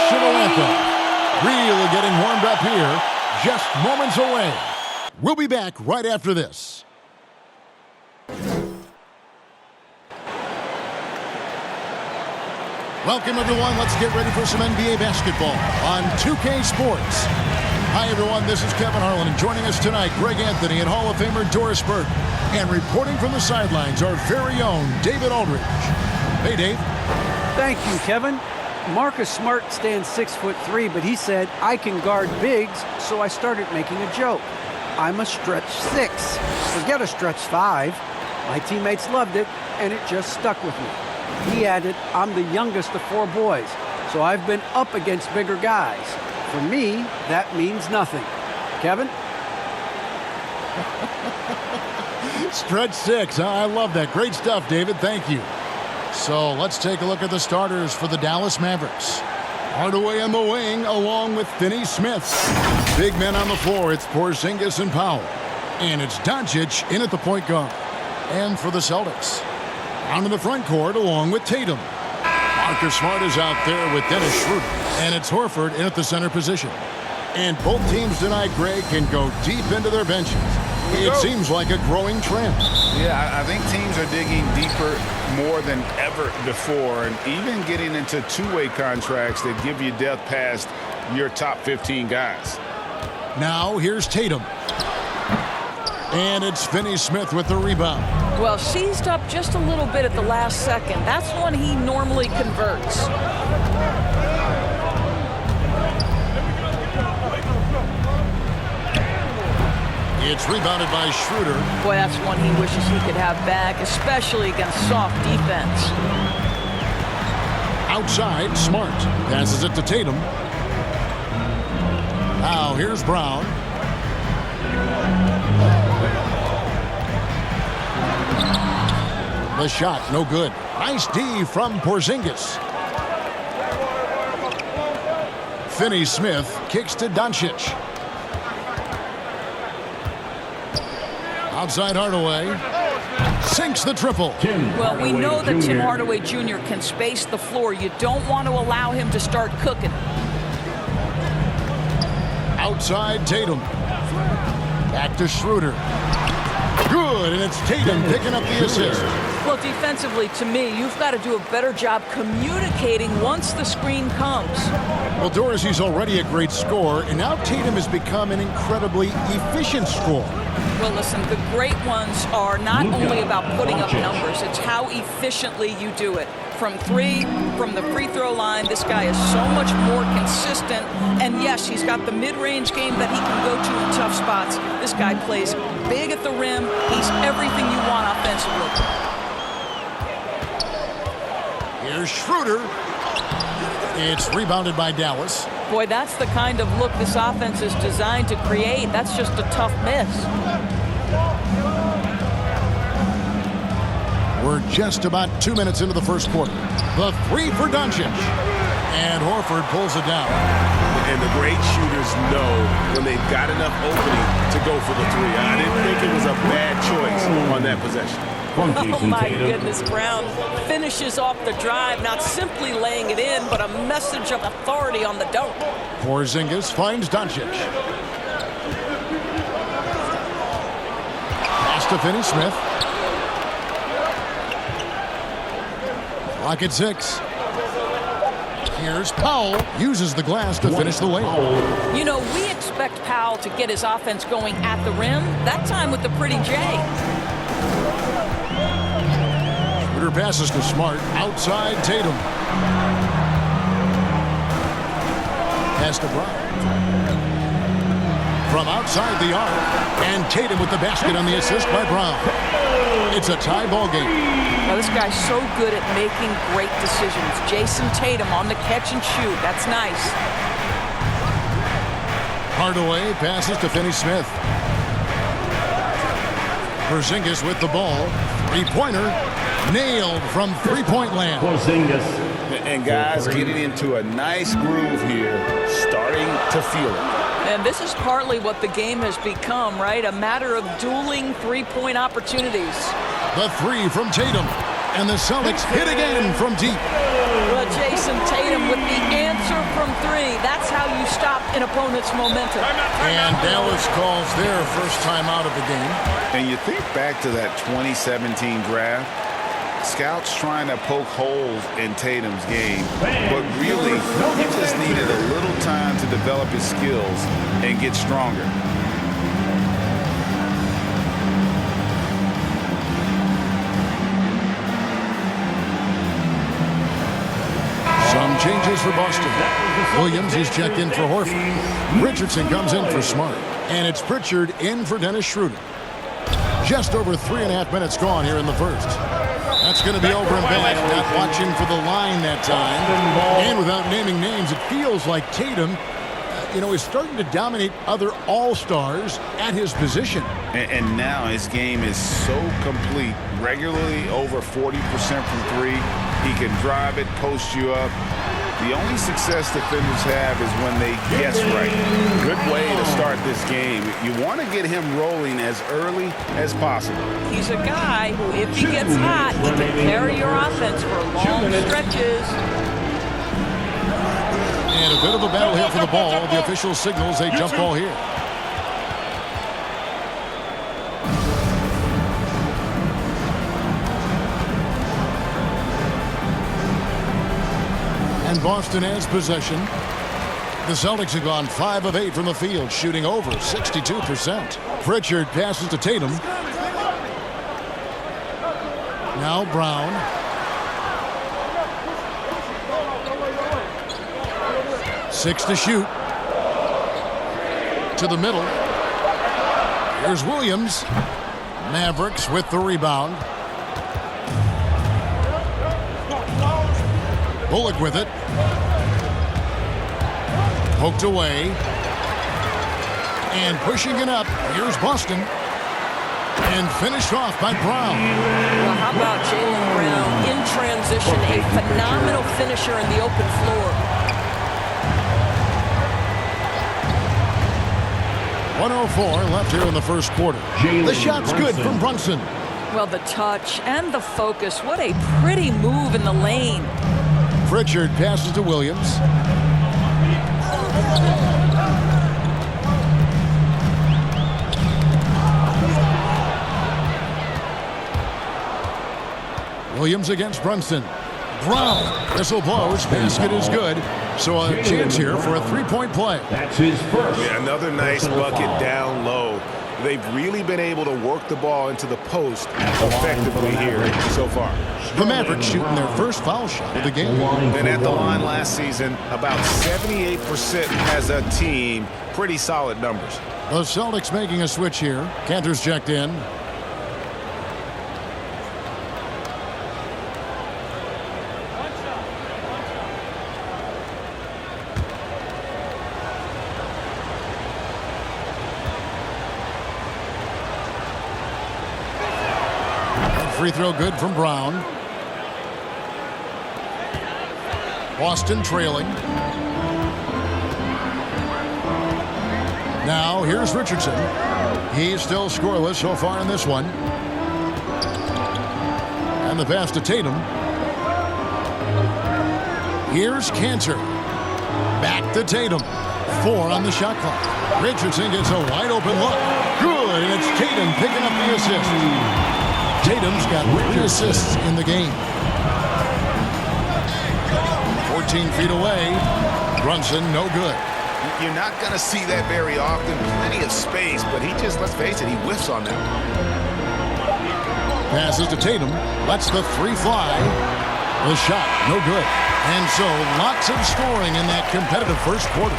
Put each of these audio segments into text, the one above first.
national anthem. Really getting warmed up here, just moments away. We'll be back right after this. Welcome, everyone. Let's get ready for some NBA basketball on 2K Sports. Hi, everyone. This is Kevin Harlan, and joining us tonight, Greg Anthony and Hall of Famer Doris Burke. And reporting from the sidelines, our very own David Aldridge. Hey, Dave. Thank you, Kevin. Marcus Smart stands 6'3", but he said, I can guard bigs, so I started making a joke. I'm a stretch 6. Forget a stretch 5. My teammates loved it, and it just stuck with me. He added, I'm the youngest of 4 boys, so I've been up against bigger guys. For me, that means nothing. Kevin? Stretch 6. I love that. Great stuff, David. Thank you. So let's take a look at the starters for the Dallas Mavericks. Hardaway on the wing, along with Finney-Smith. Big men on the floor, it's Porzingis and Powell. And it's Doncic in at the point guard. And for the Celtics, down in the front court, along with Tatum. Marcus Smart is out there with Dennis Schroeder. And it's Horford in at the center position. And both teams tonight, Greg, can go deep into their benches. It seems like a growing trend. Yeah, I think teams are digging deeper more than ever before, and even getting into two-way contracts that give you depth past your top 15 guys. Now here's Tatum. And it's Finney-Smith with the rebound. Well, seized up just a little bit at the last second. That's when he normally converts. It's rebounded by Schroeder. Boy, that's one he wishes he could have back, especially against soft defense. Outside, Smart passes it to Tatum. Now here's Brown. The shot, no good. Nice D from Porzingis. Finney-Smith kicks to Doncic. Outside Hardaway. Sinks the triple. Well, we know that Tim Hardaway Jr. can space the floor. You don't want to allow him to start cooking. Outside Tatum. Back to Schroeder. Good, and it's Tatum picking up the assist. Well, defensively, to me, you've got to do a better job communicating once the screen comes. Well, Doris, he's already a great scorer, and now Tatum has become an incredibly efficient scorer. Well, listen, the great ones are not only about putting up numbers, it's how efficiently you do it. From 3, from the free throw line, this guy is so much more consistent. And yes, he's got the mid-range game that he can go to in tough spots. This guy plays big at the rim. He's everything you want offensively. Here's Schroeder. It's rebounded by Dallas. Boy, that's the kind of look this offense is designed to create. That's just a tough miss. We're just about 2 minutes into the first quarter. The 3 for Doncic. And Horford pulls it down. And the great shooters know when they've got enough opening to go for the 3. I didn't think it was a bad choice on that possession. Oh, my goodness, Brown finishes off the drive, not simply laying it in, but a message of authority on the dunk. Porzingis finds Doncic. Pass to Finney-Smith. Clock at 6. Here's Powell. Uses the glass to finish the layup. You know, we expect Powell to get his offense going at the rim. That time with the pretty J. Schroeder passes to Smart. Outside Tatum. Pass to Brown. From outside the arc. And Tatum with the basket on the assist by Brown. It's a tie ball game. Now, this guy's so good at making great decisions. Jason Tatum on the catch and shoot. That's nice. Hardaway passes to Finney-Smith. Porzingis with the ball. Three-pointer. Nailed from three-point land. And guys getting into a nice groove here, starting to feel it. And this is partly what the game has become, right? A matter of dueling three-point opportunities. The 3 from Tatum. And the Celtics hit again from deep. Well, Jason Tatum with the answer from three. That's how you stop an opponent's momentum. And Dallas calls their first time out of the game. And you think back to that 2017 draft, scouts trying to poke holes in Tatum's game, but really, he just needed a little time to develop his skills and get stronger. Some changes for Boston. Williams is checked in for Horford. Richardson comes in for Smart. And it's Pritchard in for Dennis Schroeder. Just over 3.5 minutes gone here in the first. That's going to be over and back. Not watching for the line that time. And without naming names, it feels like Tatum, is starting to dominate other all-stars at his position. And now his game is so complete. Regularly over 40% from three. He can drive it, post you up. The only success defenders have is when they guess right. Good way to start this game. You want to get him rolling as early as possible. He's a guy who, if he gets hot, he can carry your offense for long stretches. And a bit of a battle here for the ball. The official signals a jump ball here. And Boston has possession. The Celtics have gone 5 of 8 from the field, shooting over 62%. Pritchard passes to Tatum. Now Brown. Six to shoot. To the middle. Here's Williams. Mavericks with the rebound. Bullock with it. Poked away. And pushing it up. Here's Boston. And finished off by Brown. Well, how about Jaylen Brown in transition? A phenomenal finisher in the open floor. 1:04 left here in the first quarter. The shot's good from Brunson. Well, the touch and the focus. What a pretty move in the lane. Pritchard passes to Williams. Williams against Brunson. Brown. Whistle blows. Basket is good. So a chance here for a three-point play. That's his first. Yeah, another nice bucket down low. They've really been able to work the ball into the post effectively here so far. The Mavericks shooting their first foul shot of the game. And at the line last season, about 78% as a team. Pretty solid numbers. The Celtics making a switch here. Cantor's checked in. Free throw good from Brown. Boston trailing. Now here's Richardson. He's still scoreless so far in this one. And the pass to Tatum. Here's Cantor. Back to Tatum. 4 on the shot clock. Richardson gets a wide open look. Good, and it's Tatum picking up the assist. Tatum's got 3 assists in the game. 14 feet away. Brunson, no good. You're not going to see that very often. Plenty of space, but he just, let's face it, he whiffs on that. Passes to Tatum. Lets the 3 fly. The shot, no good. And so, lots of scoring in that competitive first quarter.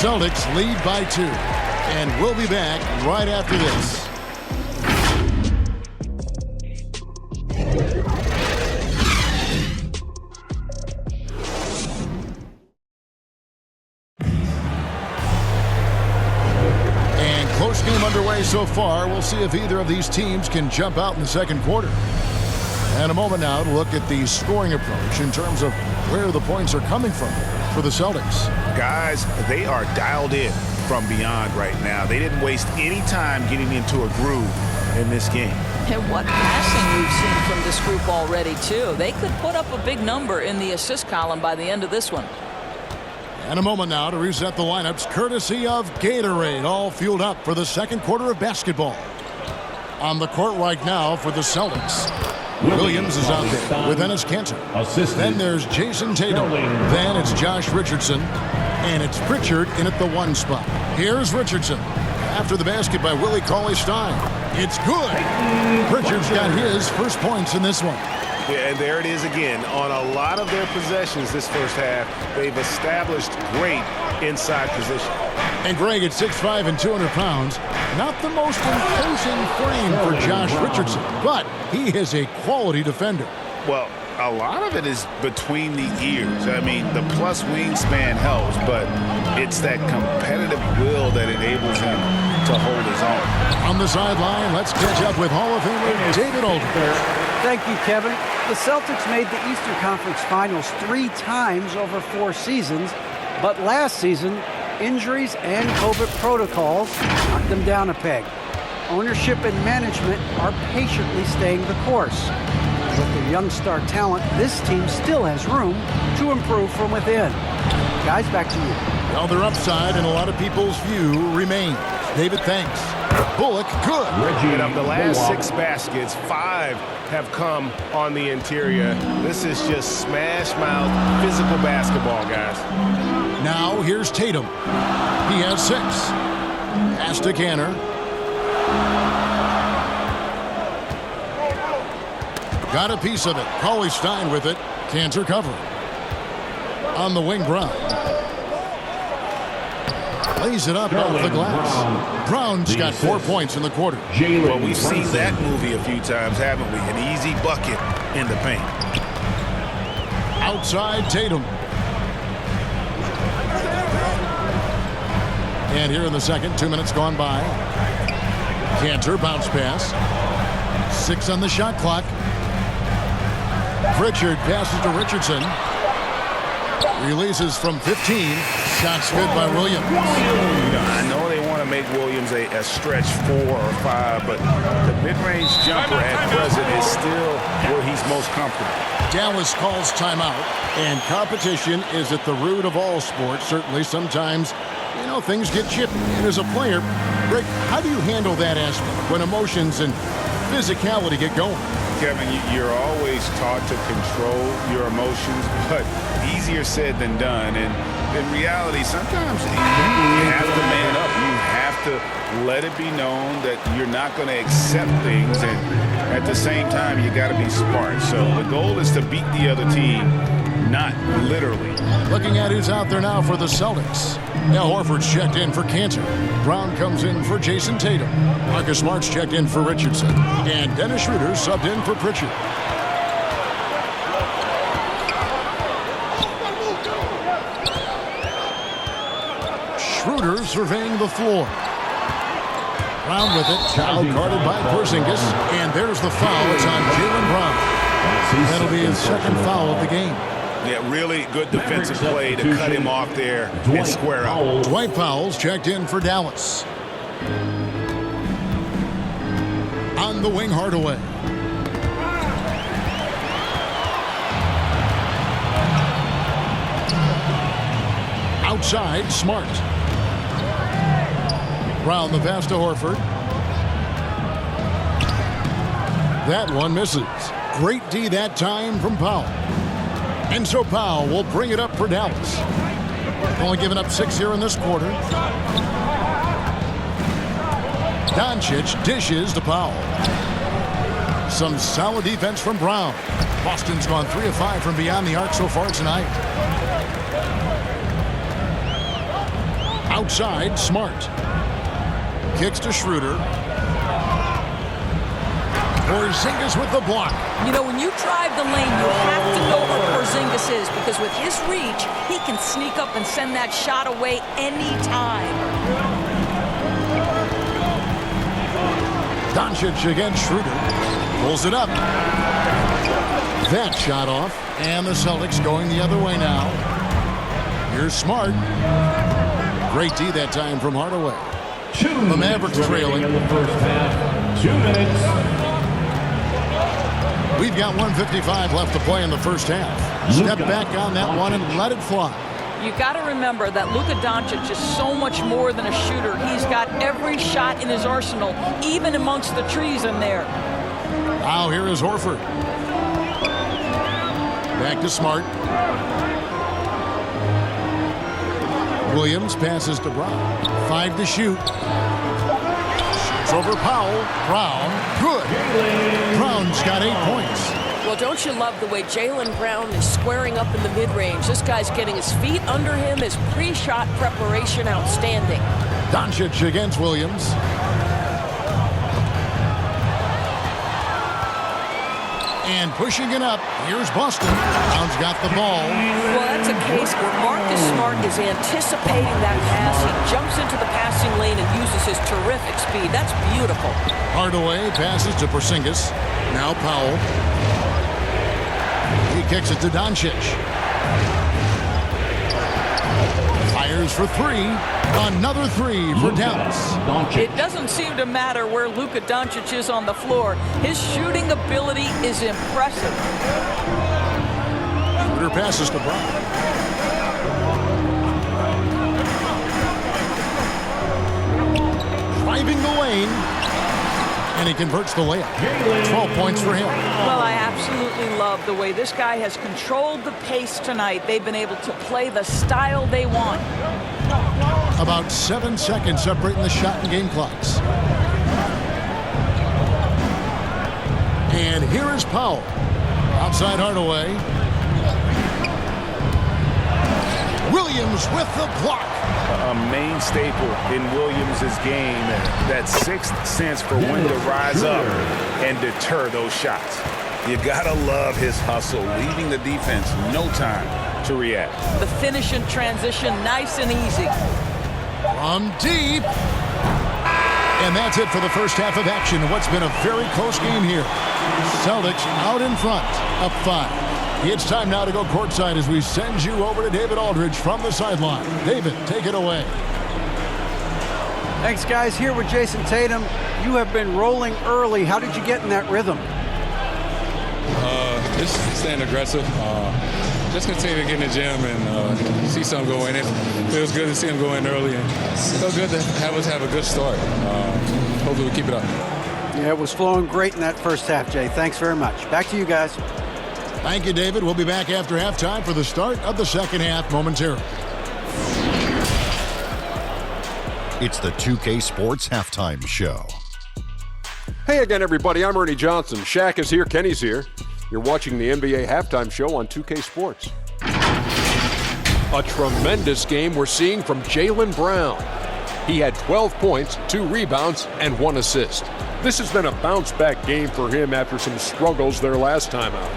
Celtics lead by 2. And we'll be back right after this. Close game underway so far. We'll see if either of these teams can jump out in the second quarter. And a moment now to look at the scoring approach in terms of where the points are coming from for the Celtics. Guys, they are dialed in from beyond right now. They didn't waste any time getting into a groove in this game. And what passing we've seen from this group already, too. They could put up a big number in the assist column by the end of this one. And a moment now to reset the lineups, courtesy of Gatorade, all fueled up for the second quarter of basketball. On the court right now for the Celtics, Williams is out there with Enes Kanter. Then there's Jason Tatum. Then it's Josh Richardson. And it's Pritchard in at the 1 spot. Here's Richardson. After the basket by Willie Cauley-Stein. It's good. Pritchard's got his first points in this one. Yeah, and there it is again. On a lot of their possessions this first half, they've established great inside position. And Greg at 6'5" and 200 pounds, not the most imposing frame for Josh Richardson, but he is a quality defender. Well, a lot of it is between the ears. I mean, the plus wingspan helps, but it's that competitive will that enables him to hold his own. On the sideline, let's catch up with Hall of Famer David Aldridge. Thank you, Kevin. The Celtics made the Eastern Conference Finals 3 times over 4 seasons, but last season, injuries and COVID protocols knocked them down a peg. Ownership and management are patiently staying the course. With their young star talent, this team still has room to improve from within. Guys, back to you. Well, their upside in a lot of people's view remains. David, thanks. Bullock, good. And of the last 6 baskets, 5 have come on the interior. This is just smash-mouth physical basketball, guys. Now here's Tatum. He has 6. Pass to Kanter. Got a piece of it. Cauley-Stein with it. Kanter cover. On the wing, Brown. Lays it up off the glass. Brown's got 4 points in the quarter. Well, we've seen that movie a few times, haven't we? An easy bucket in the paint. Outside Tatum. And here in the second, 2 minutes gone by. Kanter, bounce pass. 6 on the shot clock. Pritchard passes to Richardson. Releases from 15. Shots good by Williams. I know they want to make Williams a stretch 4 or 5, but the mid-range jumper at present is still where he's most comfortable. Dallas calls timeout, and competition is at the root of all sports. Certainly, sometimes, things get chippy. And as a player, Rick, how do you handle that aspect when emotions and physicality get going? Kevin, you're always taught to control your emotions, but easier said than done. And in reality, sometimes you have to man up. You have to let it be known that you're not going to accept things, and at the same time, you got to be smart. So the goal is to beat the other team, not literally. Looking at who's out there now for the Celtics. Now Horford's checked in for Kanter. Brown comes in for Jason Tatum. Marcus Smart's checked in for Richardson. And Dennis Schroeder subbed in for Pritchard. Schroeder surveying the floor. Brown with it. Foul carded by Porzingis. And there's the foul. It's on Jaylen Brown. That'll be his second foul of the game. Yeah, really good defensive play to cut him off there and square up. Dwight Powell's checked in for Dallas. On the wing, Hardaway. Outside, Smart. Brown the pass to Horford. That one misses. Great D that time from Powell. And so Powell will bring it up for Dallas. Only giving up 6 here in this quarter. Doncic dishes to Powell. Some solid defense from Brown. Boston's gone 3 of 5 from beyond the arc so far tonight. Outside, Smart. Kicks to Schroeder. Porzingis with the block. When you drive the lane, you have to know where Porzingis is, because with his reach, he can sneak up and send that shot away anytime. Doncic against Schroeder. Pulls it up. That shot off. And the Celtics going the other way now. Here's Smart. Great D that time from Hardaway. The Mavericks trailing. In the first half. 2 minutes. We've got 1:55 left to play in the first half. Step back on that one and let it fly. You got to remember that Luka Doncic is so much more than a shooter. He's got every shot in his arsenal, even amongst the trees in there. Now here is Horford. Back to Smart. Williams passes to Brown. 5 to shoot. Shoots over Powell. Brown. Good. Brown's got 8 points. Well, don't you love the way Jaylen Brown is squaring up in the mid-range? This guy's getting his feet under him. His pre-shot preparation outstanding. Doncic against Williams. And pushing it up. Here's Boston. Brown's got the ball. Well, that's a case where Marcus Smart is anticipating that pass. He jumps into the passing lane and uses his terrific speed. That's beautiful. Hardaway passes to Porzingis. Now Powell. He kicks it to Doncic. Fires for 3. Another 3 for Dallas. It doesn't seem to matter where Luka Doncic is on the floor. His shooting ability is impressive. Shooter passes to Brown. Driving the lane. And he converts the layup. 12 points for him. Well, I absolutely love the way this guy has controlled the pace tonight. They've been able to play the style they want. About 7 seconds separating the shot and game clocks. And here is Powell. Outside Hardaway. Williams with the block. A main staple in Williams' game, that sixth sense for when to rise up and deter those shots. You gotta love his hustle, leaving the defense no time to react. The finish in transition, nice and easy. From deep. And that's it for the first half of action. What's been a very close game here. Celtics out in front, up 5. It's time now to go courtside as we send you over to David Aldridge from the sideline. David, take it away. Thanks, guys. Here with Jason Tatum. You have been rolling early. How did you get in that rhythm? Just staying aggressive. Just continue to get in the gym and see something go in. It feels good to see him go in early, and so good to have us have a good start. Hopefully we keep it up. Yeah, it was flowing great in that first half, Jay. Thanks very much. Back to you guys. Thank you, David. We'll be back after halftime for the start of the second half momentarily. It's the 2K Sports Halftime Show. Hey again, everybody. I'm Ernie Johnson. Shaq is here. Kenny's here. You're watching the NBA Halftime Show on 2K Sports. A tremendous game we're seeing from Jaylen Brown. He had 12 points, 2 rebounds, and 1 assist. This has been a bounce-back game for him after some struggles their last time out.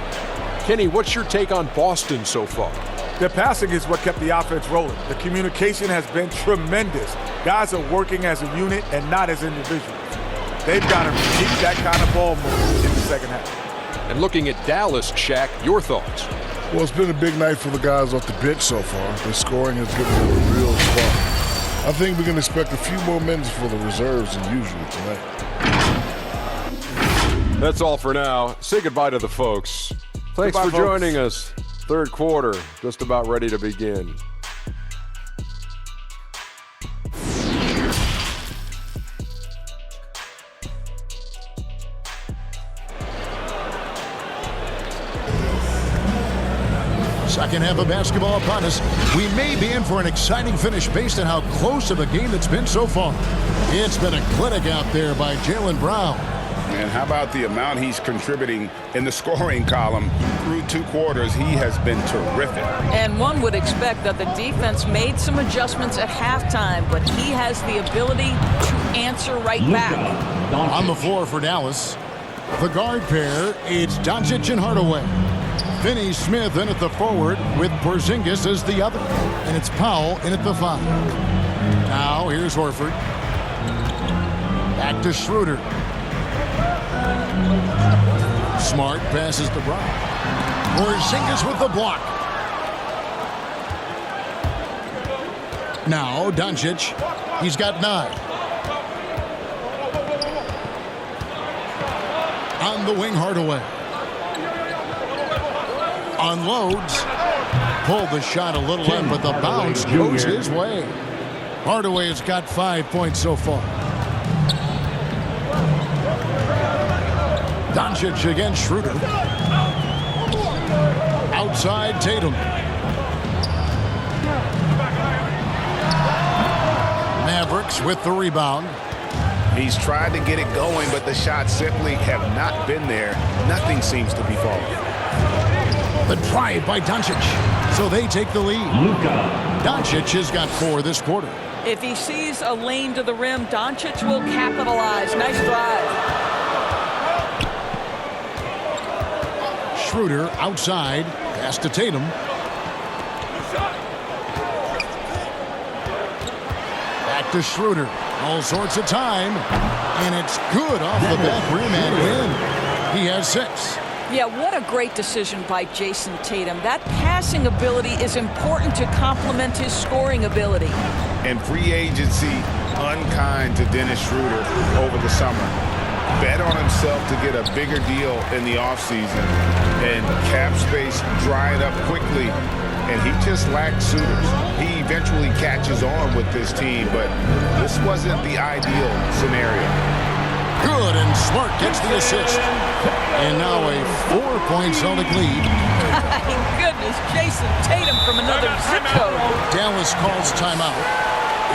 Kenny, what's your take on Boston so far? The passing is what kept the offense rolling. The communication has been tremendous. Guys are working as a unit and not as individuals. They've got to keep that kind of ball moving in the second half. And looking at Dallas, Shaq, your thoughts? Well, it's been a big night for the guys off the bench so far. The scoring has given them a real spark. I think we can expect a few more minutes for the reserves than usual tonight. That's all for now. Say goodbye to the folks. Thanks Goodbye, for joining us. Third quarter, just about ready to begin. Second half of basketball upon us. We may be in for an exciting finish based on how close of a game it's been so far. It's been a clinic out there by Jaylen Brown. And how about the amount he's contributing in the scoring column through 2 quarters? He has been terrific. And one would expect that the defense made some adjustments at halftime, but he has the ability to answer right back. On the floor for Dallas, the guard pair, it's Doncic and Hardaway. Finney Smith in at the forward with Porzingis as the other. And it's Powell in at the 5. Now here's Horford. Back to Schroeder. Smart passes to Brown. Porzingis with the block. Now Doncic. He's got 9. On the wing, Hardaway. unloads. Pulled the shot a little left, but the bounce goes his way. Hardaway has got 5 points so far. Doncic against Schroeder. Outside Tatum. Mavericks with the rebound. He's tried to get it going, but the shots simply have not been there. Nothing seems to be falling. The drive by Doncic. So they take the lead. Luka. Doncic has got 4 this quarter. If he sees a lane to the rim, Doncic will capitalize. Nice drive. Schroeder outside. Pass to Tatum. Back to Schroeder. All sorts of time. And it's good off the back rim and in. He has 6. Yeah, what a great decision by Jason Tatum. That passing ability is important to complement his scoring ability. And free agency unkind to Dennis Schroeder over the summer. Bet on himself to get a bigger deal in the offseason. And cap space dried up quickly. And he just lacked suitors. He eventually catches on with this team, but this wasn't the ideal scenario. Good, and Smart gets the assist. And now a 4-point Celtic lead. My goodness, Jason Tatum from another zip code. Dallas calls timeout.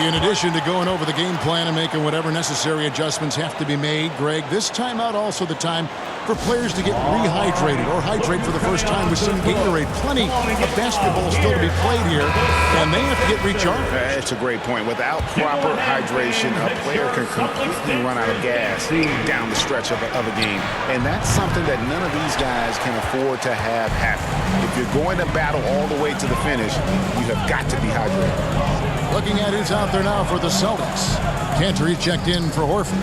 In addition to going over the game plan and making whatever necessary adjustments have to be made, Greg, this timeout also the time for players to get rehydrated or hydrate for the first time with some Gatorade. Plenty of basketball still to be played here, and they have to get recharged. That's a great point. Without proper hydration, a player can completely run out of gas down the stretch of a game. And that's something that none of these guys can afford to have happen. If you're going to battle all the way to the finish, you have got to be hydrated. Looking at who's out there now for the Celtics. Cantor checked in for Horford.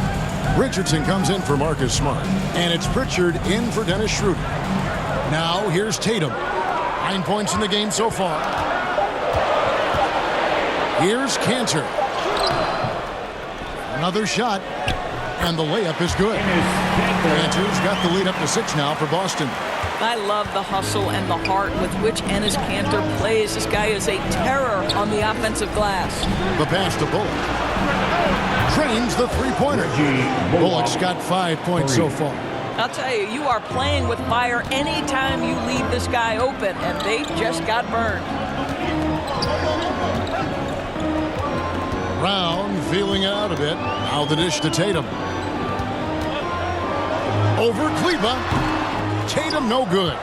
Richardson comes in for Marcus Smart. And it's Pritchard in for Dennis Schroeder. Now here's Tatum. 9 points in the game so far. Here's Cantor. Another shot. And the layup is good. Cantor's got the lead up to 6 now for Boston. I love the hustle and the heart with which Enes Kanter plays. This guy is a terror on the offensive glass. The pass to Bullock. Trains the three-pointer. Bullock's got 5 points so far. I'll tell you, you are playing with fire anytime you leave this guy open, and they just got burned. Brown feeling it out a bit. Now the dish to Tatum. Over Kleba. Tatum no good.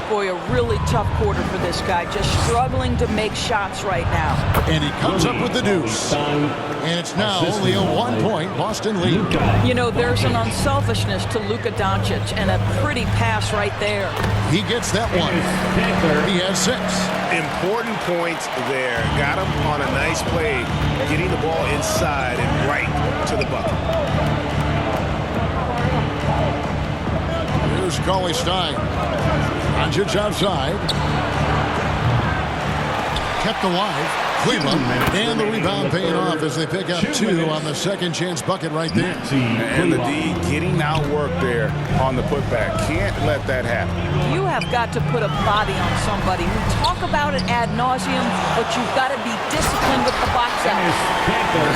Boy, a really tough quarter for this guy. Just struggling to make shots right now. And he comes up with the deuce. And it's now only a 1-point Boston lead. You know, there's an unselfishness to Luka Doncic and a pretty pass right there. He gets that one. He has 6. Important points there. Got him on a nice play, getting the ball inside and right to the bucket. Here's Cauley Stein. Doncic outside. Kept alive. Cleveland. And the rebound paying off as they pick up 2 on the second chance bucket right there. And the D getting outworked there on the putback. Can't let that happen. You have got to put a body on somebody. We talk about it ad nauseum, but you've got to be disciplined with the box out.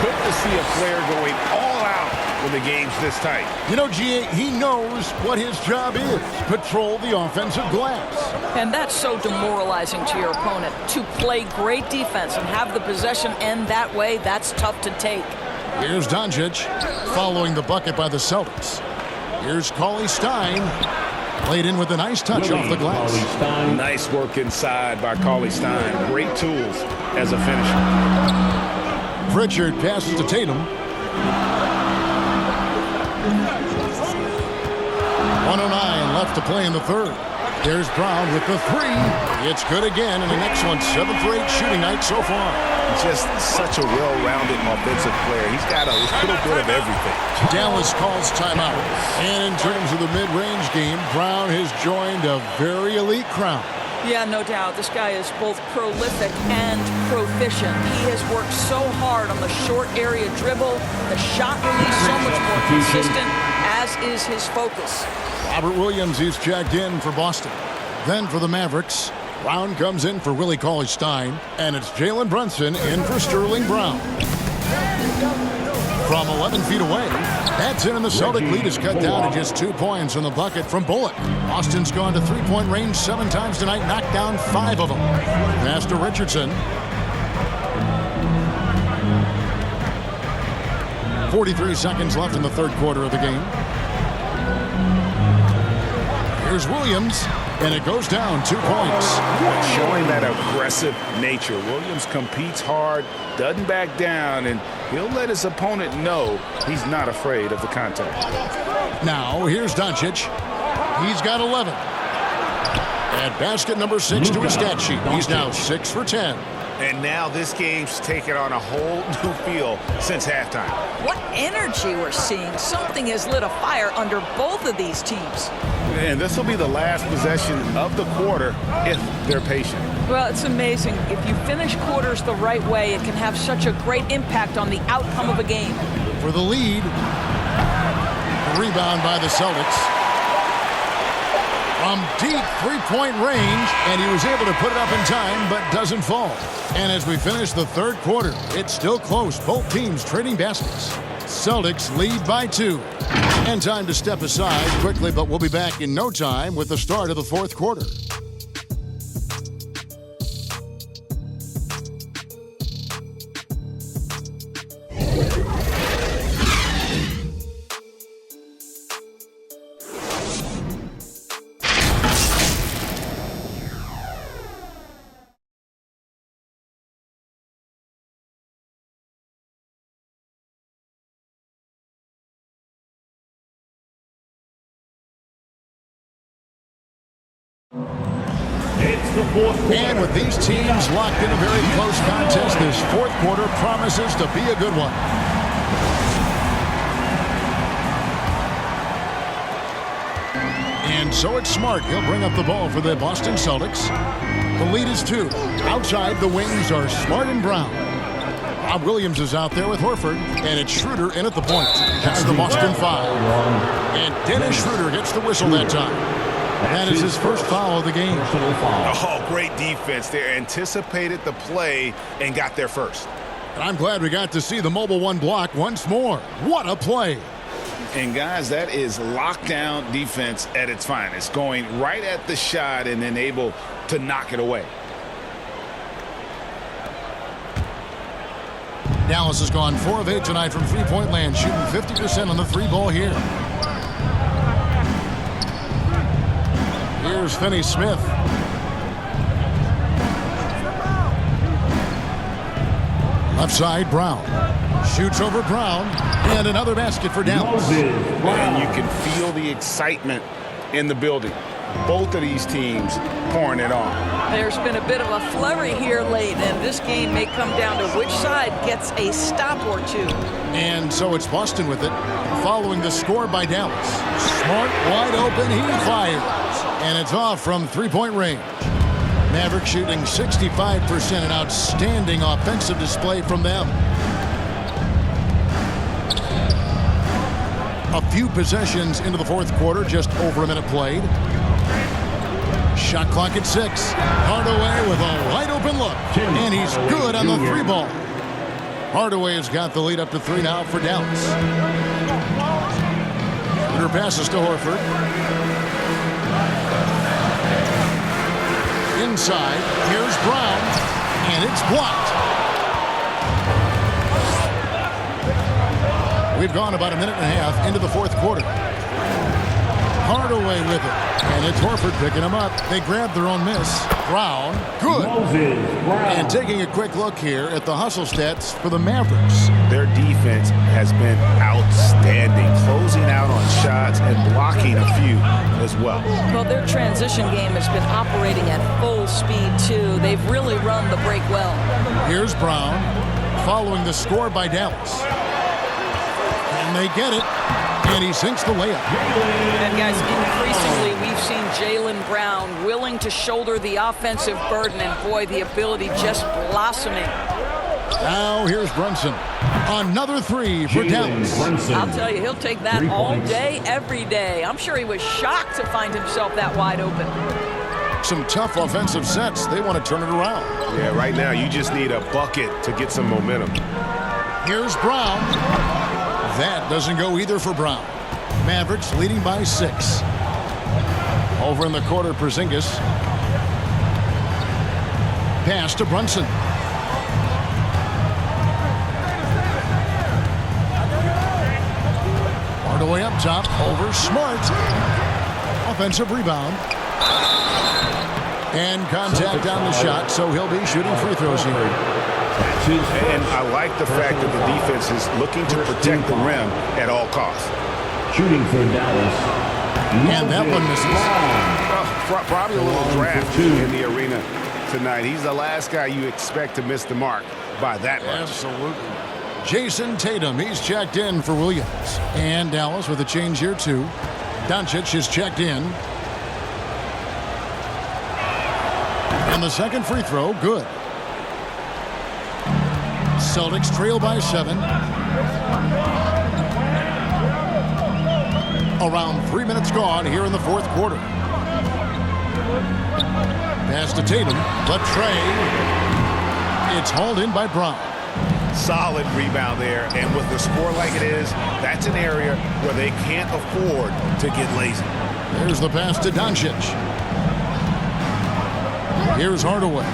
Good to see a player going all out when the game's this tight. You know, G.A., he knows what his job is. Patrol the offensive glass. And that's so demoralizing to your opponent. To play great defense and have the possession end that way, that's tough to take. Here's Doncic following the bucket by the Celtics. Here's Cauley Stein. Played in with a nice touch off the glass. Nice work inside by Cauley Stein. Great tools as a finisher. Pritchard passes to Tatum. 1:09 left to play in the third. There's Brown with the 3. It's good again, and an excellent 7 for 8 shooting night so far. Just such a well-rounded offensive player. He's got a little bit of everything. Dallas calls timeout. And in terms of the mid-range game, Brown has joined a very elite crowd. Yeah, no doubt. This guy is both prolific and proficient. He has worked so hard on the short area dribble, the shot release so much more consistent, as is his focus. Robert Williams is checked in for Boston. Then for the Mavericks, Brown comes in for Willie Cauley-Stein, and it's Jalen Brunson in for Sterling Brown. From 11 feet away, that's in, and the Celtic lead is cut down to just 2 points in the bucket from Bullock. Boston's gone to three-point range 7 times tonight, knocked down 5 of them. Pass to Richardson. 43 seconds left in the third quarter of the game. Here's Williams, and it goes down 2 points. Showing that aggressive nature. Williams competes hard, doesn't back down, and he'll let his opponent know he's not afraid of the contact. Now, here's Doncic. He's got 11. And basket number 6 to his stat sheet. He's now 6 for 10. And now this game's taken on a whole new feel since halftime. What energy we're seeing. Something has lit a fire under both of these teams. And this will be the last possession of the quarter if they're patient. Well, it's amazing. If you finish quarters the right way, it can have such a great impact on the outcome of a game. For the lead, a rebound by the Celtics. From deep three-point range, and he was able to put it up in time, but doesn't fall. And as we finish the third quarter, it's still close. Both teams trading baskets. Celtics lead by 2. And time to step aside quickly, but we'll be back in no time with the start of the fourth quarter. And with these teams locked in a very close contest, this fourth quarter promises to be a good one. And so it's Smart. He'll bring up the ball for the Boston Celtics. The lead is 2. Outside, the wings are Smart and Brown. Rob Williams is out there with Horford, and it's Schroeder in at the point. That's the Boston foul. And Dennis Schroeder gets the whistle that time. That is his first foul of the game. Oh, great defense. They anticipated the play and got there first. And I'm glad we got to see the mobile one block once more. What a play. And, guys, that is lockdown defense at its finest. Going right at the shot and then able to knock it away. Dallas has gone 4 of 8 tonight from three-point land, shooting 50% on the 3-ball here. Here's Finney-Smith. Left side, Brown. Shoots over Brown. And another basket for Dallas. And you can feel the excitement in the building. Both of these teams pouring it on. There's been a bit of a flurry here late, and this game may come down to which side gets a stop or two. And so it's Boston with it, following the score by Dallas. Smart, wide open, he fires. And it's off from three-point range. Maverick shooting 65%, an outstanding offensive display from them. A few possessions into the fourth quarter, just over a minute played. Shot clock at 6. Hardaway with a wide open look. And he's good on the 3-ball. Hardaway has got the lead up to 3 now for Dallas. Shooter passes to Horford. Inside, here's Brown, and it's blocked. We've gone about a minute and a half into the fourth quarter. Hardaway with it, and it's Horford picking him up. They grab their own miss. Brown, good. And taking a quick look here at the hustle stats for the Mavericks. Their defense has been outstanding, closing out on shots and blocking a few as well. Well, their transition game has been operating at full speed, too. They've really run the break well. Here's Brown, following the score by Dallas. And they get it, and he sinks the layup. And, guys, increasingly we've seen Jalen Brown willing to shoulder the offensive burden, and, boy, the ability just blossoming. Now here's Brunson. Another 3 for Dallas. I'll tell you, he'll take that all day, every day. I'm sure he was shocked to find himself that wide open. took some tough offensive sets. They want to turn it around. Yeah, right now you just need a bucket to get some momentum. Here's Brown. That doesn't go either for Brown. Mavericks leading by 6. Over in the corner, Porzingis. Pass to Brunson. Hardaway up top, over Smart. Offensive rebound. And contact on the shot, so he'll be shooting free throws here. And I like the fact that the defense is looking to protect the rim at all costs. Shooting for Dallas. And that one misses. Probably a little draft in the arena tonight. He's the last guy you expect to miss the mark by that much. Absolutely. Jason Tatum, he's checked in for Williams. And Dallas with a change here, too. Doncic is checked in. And the second free throw, good. Celtics trail by 7. Around 3 minutes gone here in the fourth quarter. Pass to Tatum, but Trey. It's hauled in by Brown. Solid rebound there, and with the score like it is, that's an area where they can't afford to get lazy. There's the pass to Doncic. Here's Hardaway.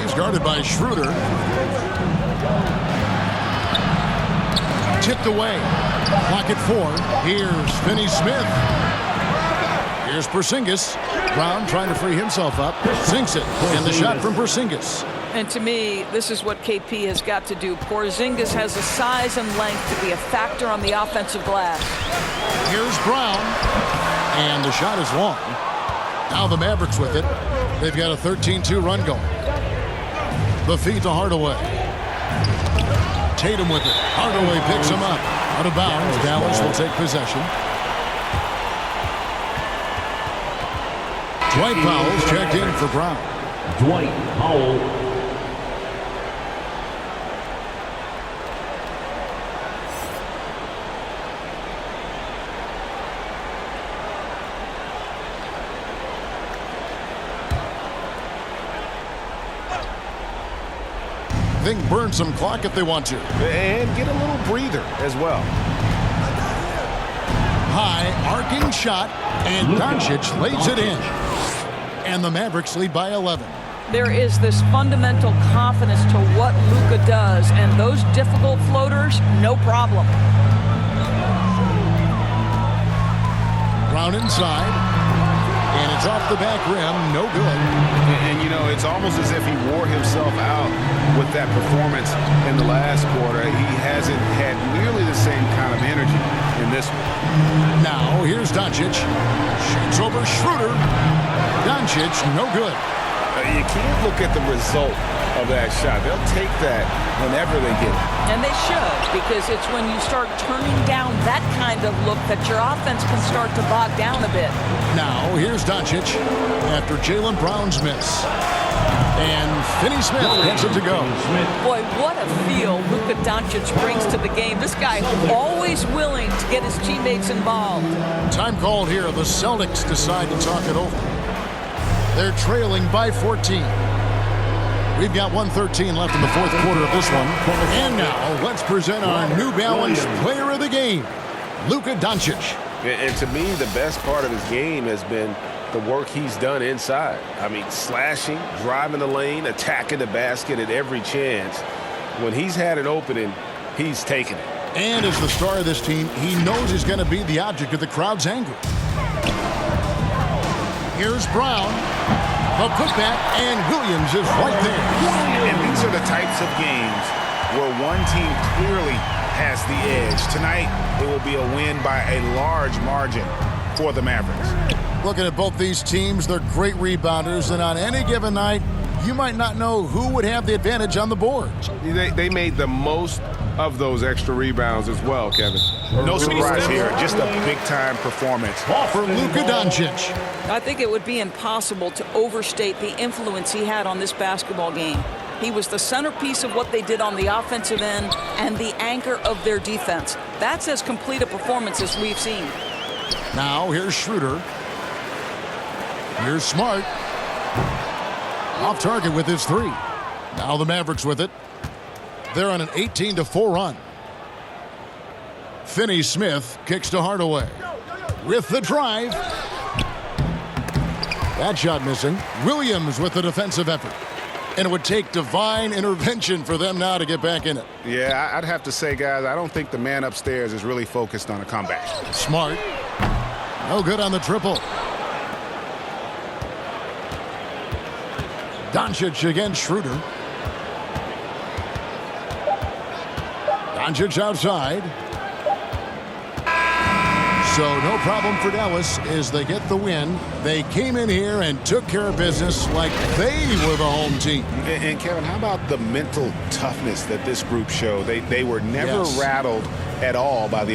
He's guarded by Schroeder. Tipped away. Clock at 4. Here's Finney-Smith. Here's Porzingis. Brown trying to free himself up. Sinks it. And the shot from Porzingis. And to me, this is what KP has got to do. Porzingis has the size and length to be a factor on the offensive glass. Here's Brown. And the shot is long. Now the Mavericks with it. They've got a 13-2 run going. The feed to Hardaway. Tatum with it. Hardaway picks him up. Out of bounds. Dallas will take possession. Dwight Powell's checked in for Brown. Dwight Powell. I think burn some clock if they want to. And get a little breather as well. High arcing shot, and Doncic lays it in. And the Mavericks lead by 11. There is this fundamental confidence to what Luka does, and those difficult floaters, no problem. Brown inside, and it's off the back rim, no good. And you know, it's almost as if he wore himself out with that performance in the last quarter. He hasn't had nearly the same kind of energy in this one. Now, here's Doncic. Shoots over Schroeder. Doncic, no good. You can't look at the result of that shot. They'll take that whenever they get it. And they should, because it's when you start turning down that kind of look that your offense can start to bog down a bit. Now, here's Doncic after Jaylen Brown's miss. And Finney-Smith gets it to go. Boy, what a feel Luka Doncic brings to the game. This guy always willing to get his teammates involved. Time called here. The Celtics decide to talk it over. They're trailing by 14. We've got 1:13 left in the fourth quarter of this one. And now, let's present our New Balance player of the game, Luka Doncic. And to me, the best part of his game has been the work he's done inside. I mean, slashing, driving the lane, attacking the basket at every chance. When he's had an opening, he's taken it. And as the star of this team, he knows he's going to be the object of the crowd's anger. Here's Brown. A putback, and Williams is right there. And these are the types of games where one team clearly has the edge. Tonight, it will be a win by a large margin for the Mavericks. Looking at both these teams, they're great rebounders, and on any given night, you might not know who would have the advantage on the boards. They made the most of those extra rebounds as well, Kevin. No surprise here, just a big-time performance for Luka Doncic. I think it would be impossible to overstate the influence he had on this basketball game. He was the centerpiece of what they did on the offensive end and the anchor of their defense. That's as complete a performance as we've seen. Now here's Schroeder. Here's Smart. Off target with his 3. Now the Mavericks with it. They're on an 18-4 run. Finney-Smith kicks to Hardaway. With the drive. That shot missing. Williams with the defensive effort. And it would take divine intervention for them now to get back in it. Yeah, I'd have to say, guys, I don't think the man upstairs is really focused on a comeback. Smart. No good on the triple. Doncic against Schroeder. Doncic outside. So no problem for Dallas as they get the win. They came in here and took care of business like they were the home team. And Kevin, how about the mental toughness that this group showed? They were never rattled at all by the